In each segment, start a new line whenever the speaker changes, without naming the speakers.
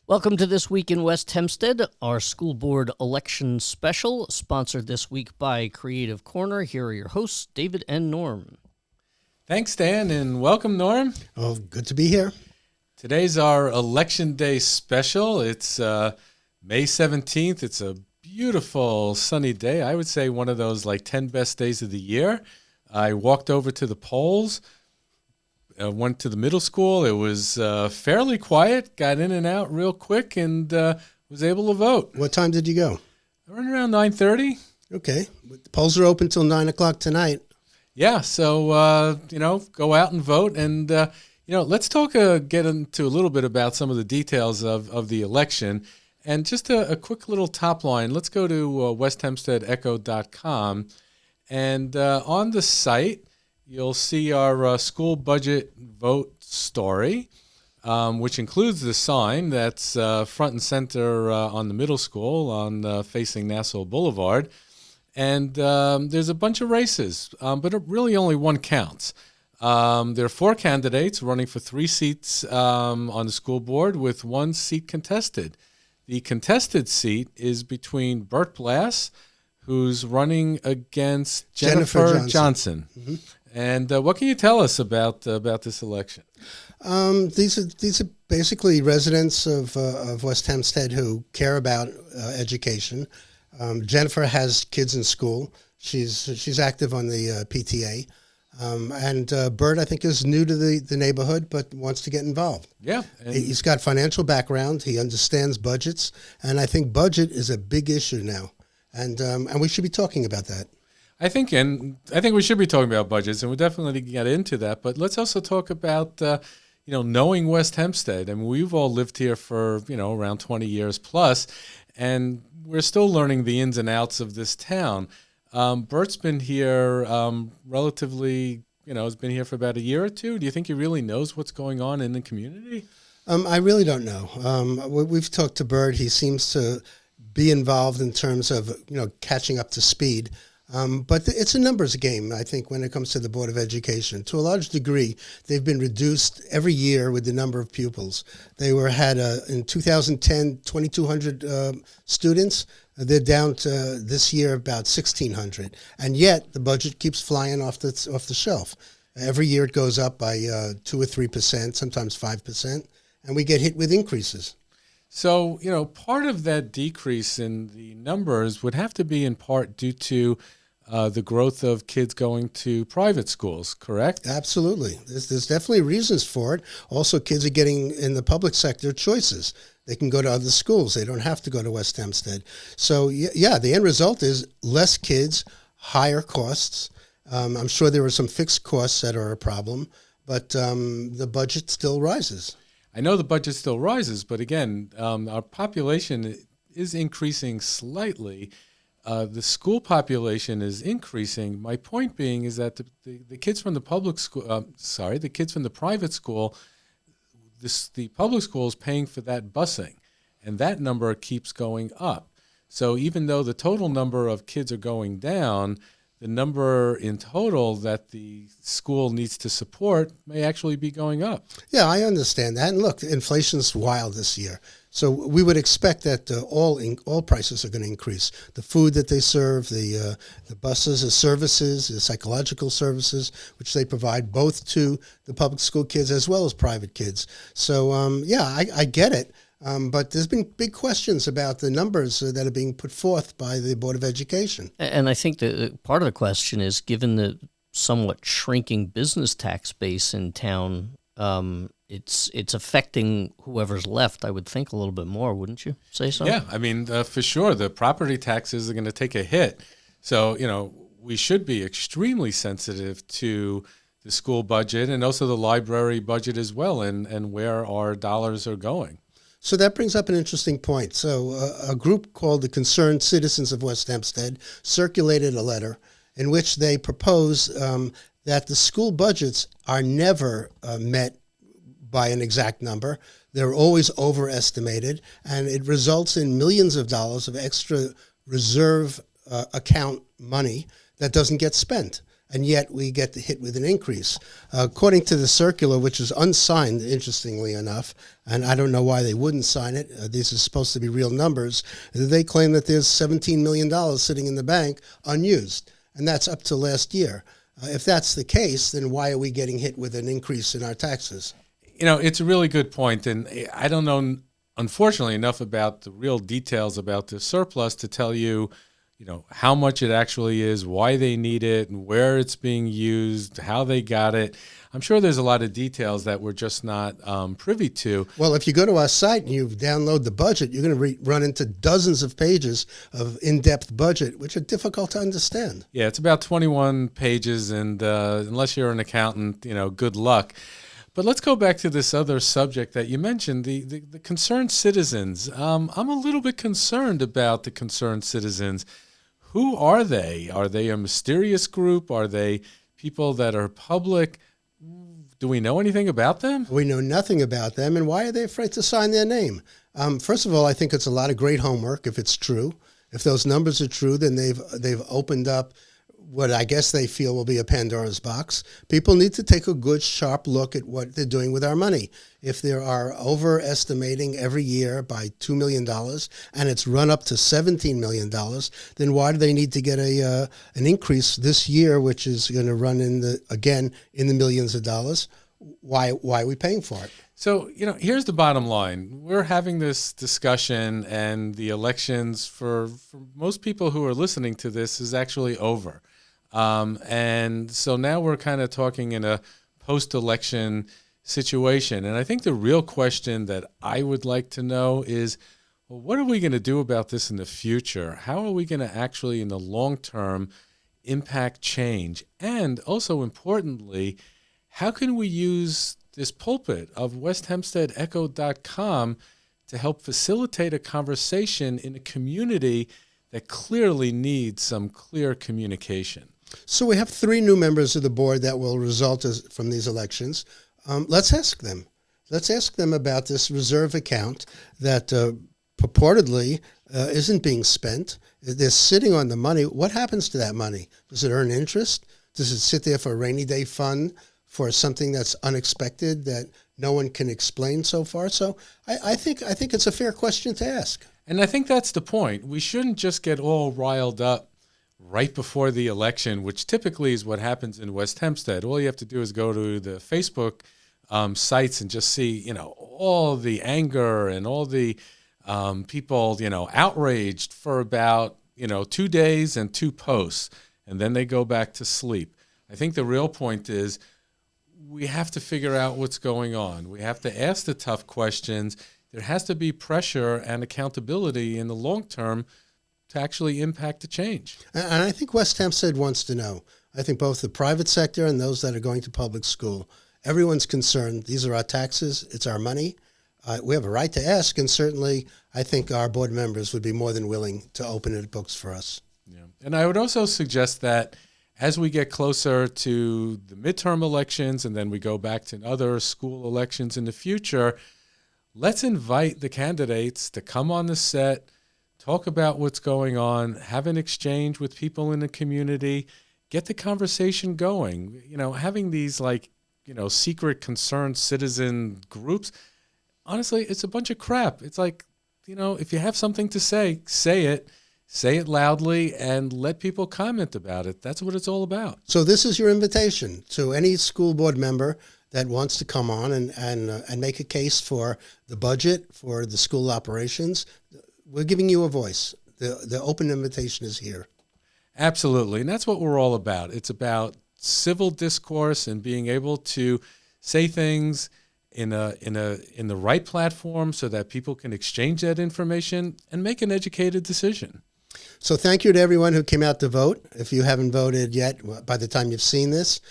Welcome to This Week in West Hempstead, our school board election special, sponsored this week by Creative Corner. Here are your hosts, David and Norm.
Thanks, Dan, and welcome, Norm.
Oh, good to be here.
Today's our Election Day special. It's May 17th. It's a beautiful sunny day. I would say one of those 10 best days of the year. I walked over to the polls. Went to the middle school. It was fairly quiet, got in and out real quick, and was able to vote.
What time did you go?
Around 9:30.
Okay. The polls are open till 9 o'clock tonight.
Yeah, so, go out and vote. And, let's get into a little bit about some of the details of the election. And just a quick little top line. Let's go to westhempsteadecho.com. And on the site, you'll see our school budget vote story, which includes the sign that's front and center on the middle school on facing Nassau Boulevard. And there's a bunch of races, but really only one counts. There are 4 candidates running for 3 seats on the school board with 1 seat contested. The contested seat is between Bert Blass, who's running against Jennifer Johnson. Mm-hmm. And what can you tell us about this election?
These are basically residents of West Hempstead who care about education. Jennifer has kids in school. She's active on the PTA. And Bert, I think, is new to the neighborhood, but wants to get involved.
Yeah.
He's got financial background. He understands budgets. And I think budget is a big issue now. And we should be talking about that.
I think we should be talking about budgets, and we'll definitely get into that. But let's also talk about, knowing West Hempstead. I mean, we've all lived here for, around 20 years plus, and we're still learning the ins and outs of this town. Bert's been here relatively, has been here for about a year or two. Do you think he really knows what's going on in the community?
I really don't know. We've talked to Bert. He seems to be involved in terms of, catching up to speed. But it's a numbers game, I think, when it comes to the Board of Education. To a large degree, they've been reduced every year with the number of pupils. They had in 2010, 2,200 students. They're down to this year about 1,600. And yet the budget keeps flying off the shelf. Every year it goes up by 2 or 3%, sometimes 5%, and we get hit with increases.
So, part of that decrease in the numbers would have to be in part due to the growth of kids going to private schools, correct?
Absolutely. There's definitely reasons for it. Also, kids are getting, in the public sector, choices. They can go to other schools. They don't have to go to West Hempstead. So, yeah, the end result is less kids, higher costs. I'm sure there are some fixed costs that are a problem, but the budget still rises.
I know the budget still rises, but again, our population is increasing slightly. The school population is increasing. My point being is that the kids from the public school, the kids from the private school, the public school is paying for that busing, and that number keeps going up. So even though the total number of kids are going down, the number in total that the school needs to support may actually be going up.
Yeah, I understand that. And look, inflation's wild this year. So we would expect that all prices are going to increase. The food that they serve, the buses, the services, the psychological services, which they provide both to the public school kids as well as private kids. So, I get it. But there's been big questions about the numbers that are being put forth by the Board of Education.
And I think that part of the question is, given the somewhat shrinking business tax base in town, it's affecting whoever's left, I would think, a little bit more, wouldn't you say so?
Yeah, I mean, for sure, the property taxes are going to take a hit. So, we should be extremely sensitive to the school budget and also the library budget as well, and where our dollars are going.
So that brings up an interesting point. So a group called the Concerned Citizens of West Hempstead circulated a letter in which they propose that the school budgets are never met by an exact number. They're always overestimated, and it results in millions of dollars of extra reserve account money that doesn't get spent. and yet we get hit with an increase. According to the circular, which is unsigned, interestingly enough, and I don't know why they wouldn't sign it. These are supposed to be real numbers. They claim that there's $17 million sitting in the bank unused, and that's up to last year. If that's the case, then why are we getting hit with an increase in our taxes?
It's a really good point, and I don't know, unfortunately, enough about the real details about the surplus to tell you, how much it actually is, why they need it, and where it's being used, how they got it. I'm sure there's a lot of details that we're just not privy to.
Well, if you go to our site and you download the budget, you're going to run into dozens of pages of in-depth budget, which are difficult to understand.
Yeah, it's about 21 pages, and unless you're an accountant, good luck. But let's go back to this other subject that you mentioned, the concerned citizens. I'm a little bit concerned about the concerned citizens. Who are they? Are they a mysterious group? Are they people that are public? Do we know anything about them?
We know nothing about them, and why are they afraid to sign their name? First of all, I think it's a lot of great homework if it's true. If those numbers are true, then they've opened up what I guess they feel will be a Pandora's box. People need to take a good, sharp look at what they're doing with our money. If they are overestimating every year by $2 million and it's run up to $17 million, then why do they need to get an increase this year, which is going to run in the millions of dollars? Why are we paying for it?
So, here's the bottom line. We're having this discussion, and the elections for most people who are listening to this is actually over. And so now we're kind of talking in a post-election situation. And I think the real question that I would like to know is, well, what are we going to do about this in the future? How are we going to actually, in the long term, impact change? And also importantly, how can we use this pulpit of WestHempsteadEcho.com to help facilitate a conversation in a community that clearly needs some clear communication?
So we have 3 new members of the board that will result from these elections. Let's ask them. Let's ask them about this reserve account that purportedly isn't being spent. They're sitting on the money. What happens to that money? Does it earn interest? Does it sit there for a rainy day fund for something that's unexpected that no one can explain so far? So I think it's a fair question to ask.
And I think that's the point. We shouldn't just get all riled up right before the election, which typically is what happens in West Hempstead. All you have to do is go to the Facebook sites and just see, all the anger and all the people, outraged for about, 2 days and 2 posts, and then they go back to sleep. I think the real point is we have to figure out what's going on. We have to ask the tough questions. There has to be pressure and accountability in the long term to actually impact the change.
And I think West Hempstead wants to know. I think both the private sector and those that are going to public school, everyone's concerned. These are our taxes. It's our money. We have a right to ask, and certainly I think our board members would be more than willing to open the books for us.
Yeah. And I would also suggest that as we get closer to the midterm elections and then we go back to other school elections in the future, let's invite the candidates to come on the set, talk about what's going on, have an exchange with people in the community, get the conversation going. Having these secret concerned citizen groups, honestly, it's a bunch of crap. It's like, if you have something to say it loudly, and let people comment about it. That's what it's all about.
So this is your invitation to any school board member that wants to come on and make a case for the budget, for the school operations. We're giving you a voice. The open invitation is here.
Absolutely. And that's what we're all about. It's about civil discourse and being able to say things in the right platform so that people can exchange that information and make an educated decision.
So thank you to everyone who came out to vote. If you haven't voted yet, by the time you've seen this,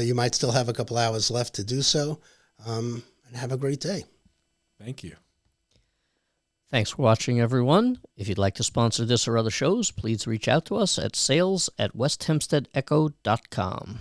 you might still have a couple hours left to do so. And have a great day.
Thank you.
Thanks for watching, everyone. If you'd like to sponsor this or other shows, please reach out to us at sales@westhempsteadecho.com.